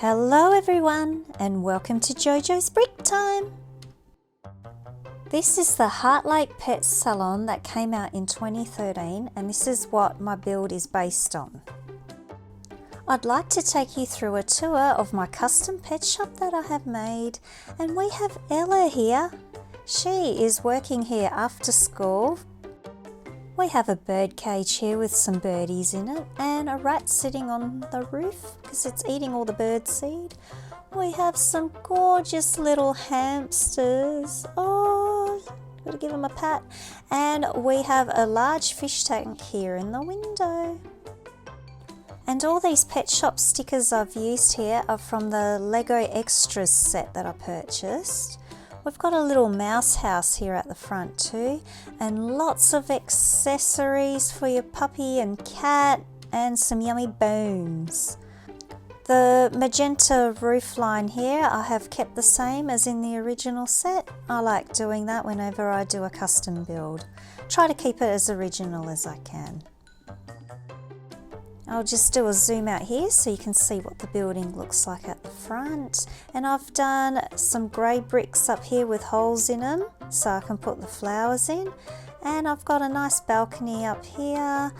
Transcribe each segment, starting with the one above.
Hello everyone and welcome to JoJo's Brick Time. This is the Heartlake Pet Salon that came out in 2013 and this is what my build is based on. I'd like to take you through a tour of my custom pet shop that I have made, and we have Ella here. She is working here after school. We have a bird cage here with some birdies in it and a rat sitting on the roof because it's eating all the bird seed. We have some gorgeous little hamsters. Oh, gotta give them a pat. And we have a large fish tank here in the window. And all these pet shop stickers I've used here are from the Lego Extras set that I purchased. We've got a little mouse house here at the front too, and lots of accessories for your puppy and cat, and some yummy bones. The magenta roof line here I have kept the same as in the original set. I like doing that whenever I do a custom build. Try to keep it as original as I can. I'll just do a zoom out here so you can see what the building looks like at the front. And I've done some grey bricks up here with holes in them so I can put the flowers in. And I've got a nice balcony up here,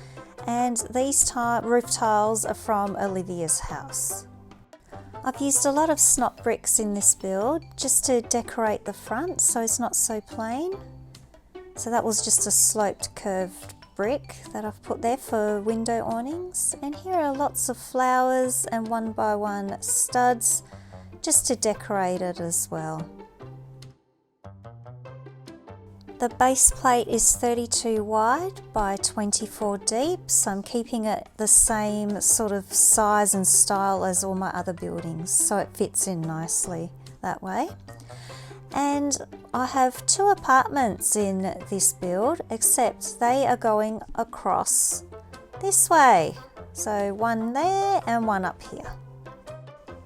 and these roof tiles are from Olivia's house. I've used a lot of snot bricks in this build just to decorate the front so it's not so plain. So that was just a sloped curved brick that I've put there for window awnings, and here are lots of flowers and 1x1 studs just to decorate it as well. The base plate is 32 wide by 24 deep, so I'm keeping it the same sort of size and style as all my other buildings so it fits in nicely that way. And I have two apartments in this build, except they are going across this way. So one there and one up here.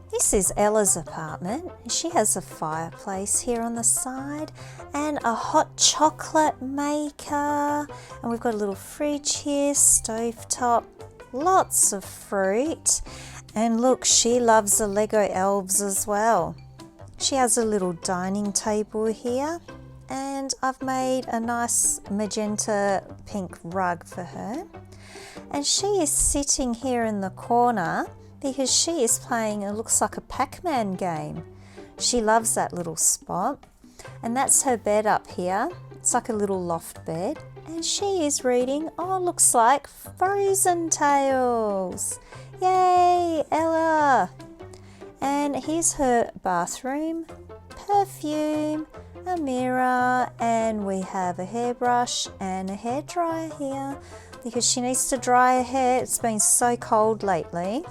This is Ella's apartment. She has a fireplace here on the side and a hot chocolate maker. And we've got a little fridge here, stovetop, lots of fruit. And look, she loves the Lego elves as well. She has a little dining table here, and I've made a nice magenta pink rug for her. And she is sitting here in the corner because she is playing, it looks like a Pac-Man game. She loves that little spot. And that's her bed up here. It's like a little loft bed. And she is reading, oh, looks like Frozen Tales. Yay, Ella! And here's her bathroom, perfume, a mirror, and we have a hairbrush and a hairdryer here because she needs to dry her hair. It's been so cold lately.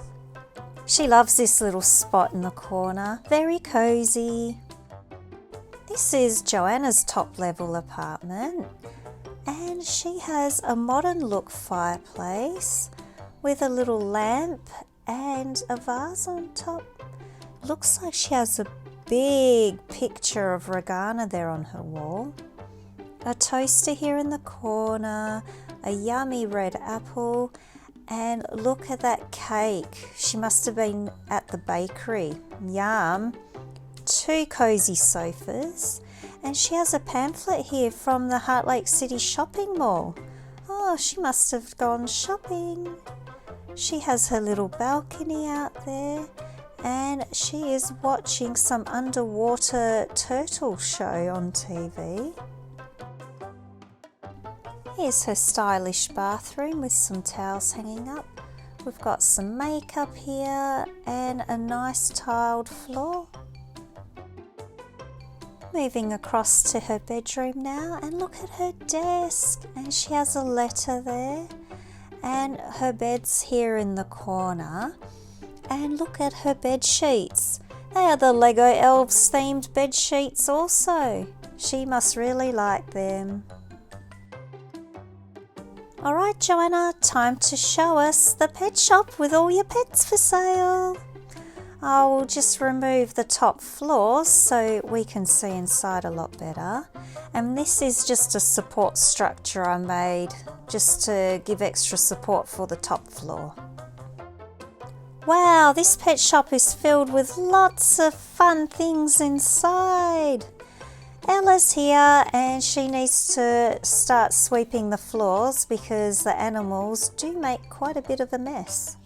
She loves this little spot in the corner, very cozy. This is Joanna's top level apartment, and she has a modern look fireplace with a little lamp and a vase on top. Looks like she has a big picture of Regana there on her wall. A toaster here in the corner, a yummy red apple, and look at that cake. She must have been at the bakery. Yum. Two cozy sofas, and she has a pamphlet here from the Heartlake City shopping mall. Oh, she must have gone shopping. She has her little balcony out there, and she is watching some underwater turtle show on TV. Here's her stylish bathroom with some towels hanging up. We've got some makeup here and a nice tiled floor. Moving across to her bedroom now, and look at her desk, and she has a letter there, and her bed's here in the corner. And look at her bed sheets. They are the Lego Elves themed bed sheets also. She must really like them. Alright Joanna, time to show us the pet shop with all your pets for sale. I will just remove the top floors so we can see inside a lot better. And this is just a support structure I made just to give extra support for the top floor. Wow, this pet shop is filled with lots of fun things inside. Ella's here and she needs to start sweeping the floors because the animals do make quite a bit of a mess.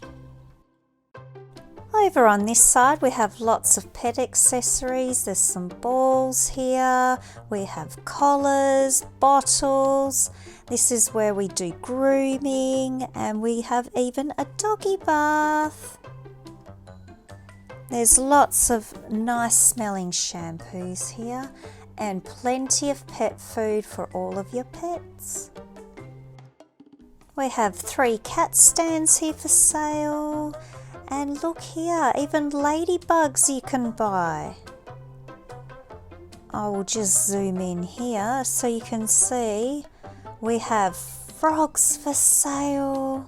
Over on this side we have lots of pet accessories. There's some balls here, we have collars, bottles. This is where we do grooming and we have even a doggy bath. There's lots of nice smelling shampoos here and plenty of pet food for all of your pets. We have 3 cat stands here for sale. And look here, even ladybugs you can buy. I will just zoom in here so you can see we have frogs for sale.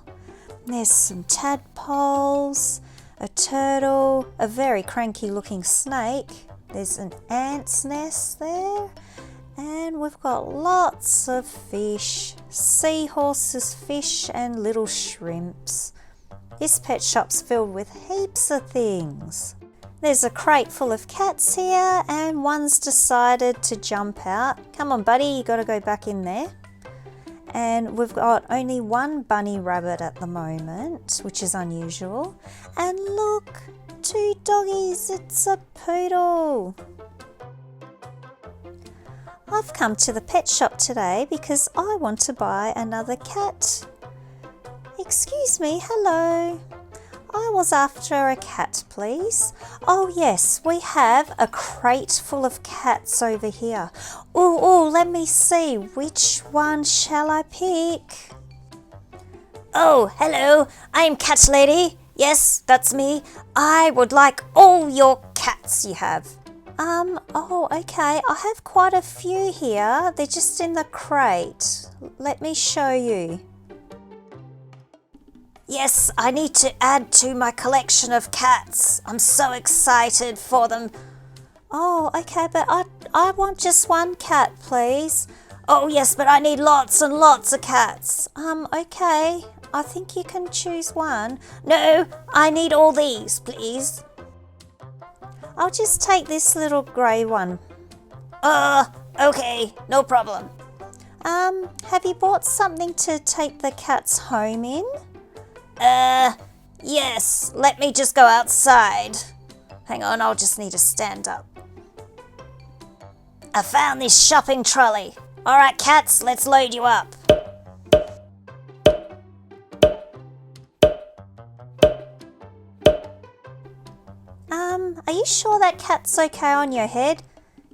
There's some tadpoles, a turtle, a very cranky looking snake. There's an ant's nest there. And we've got lots of fish, seahorses, fish and little shrimps. This pet shop's filled with heaps of things. There's a crate full of cats here and one's decided to jump out. Come on buddy, you gotta go back in there. And we've got only one bunny rabbit at the moment, which is unusual. And look, 2 doggies, it's a poodle. I've come to the pet shop today because I want to buy another cat. Excuse me, hello. I was after a cat, please. Oh yes, we have a crate full of cats over here. Oh, let me see. Which one shall I pick? Oh, hello. I'm Cat Lady. Yes, that's me. I would like all your cats you have. Oh, okay. I have quite a few here. They're just in the crate. Let me show you. Yes, I need to add to my collection of cats. I'm so excited for them. Oh, okay, but I want just one cat, please. Oh, yes, but I need lots and lots of cats. Okay. I think you can choose one. No, I need all these, please. I'll just take this little grey one. Okay, no problem. Have you bought something to take the cats home in? Yes, let me just go outside. Hang on, I'll just need to stand up. I found this shopping trolley. All right, cats, let's load you up. Are you sure that cat's okay on your head?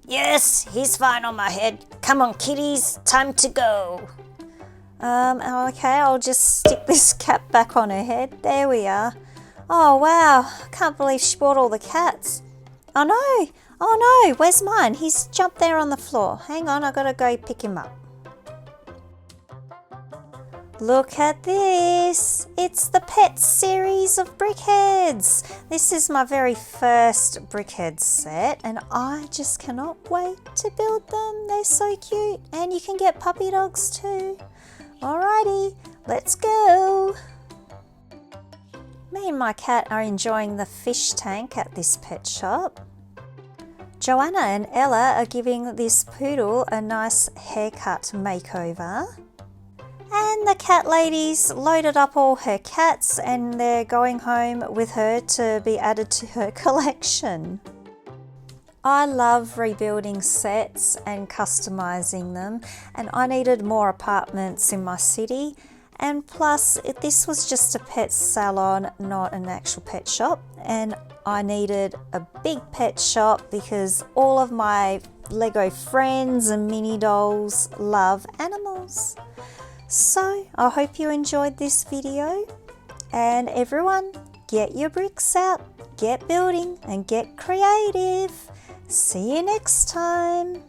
Yes, he's fine on my head. Come on, kitties, time to go. Okay, I'll just stick this cap back on her head. There we are. Oh, wow. I can't believe she bought all the cats. Oh, no. Where's mine? He's jumped there on the floor. Hang on, I gotta go pick him up. Look at this. It's the Pet series of brickheads. This is my very first brickhead set and I just cannot wait to build them. They're so cute and you can get puppy dogs too. Alrighty, let's go. Me and my cat are enjoying the fish tank at this pet shop. Joanna and Ella are giving this poodle a nice haircut makeover. And the cat ladies loaded up all her cats and they're going home with her to be added to her collection. I love rebuilding sets and customizing them, and I needed more apartments in my city, and plus this was just a pet salon, not an actual pet shop, and I needed a big pet shop because all of my Lego friends and mini dolls love animals. So I hope you enjoyed this video, and everyone, get your bricks out, get building and get creative. See you next time.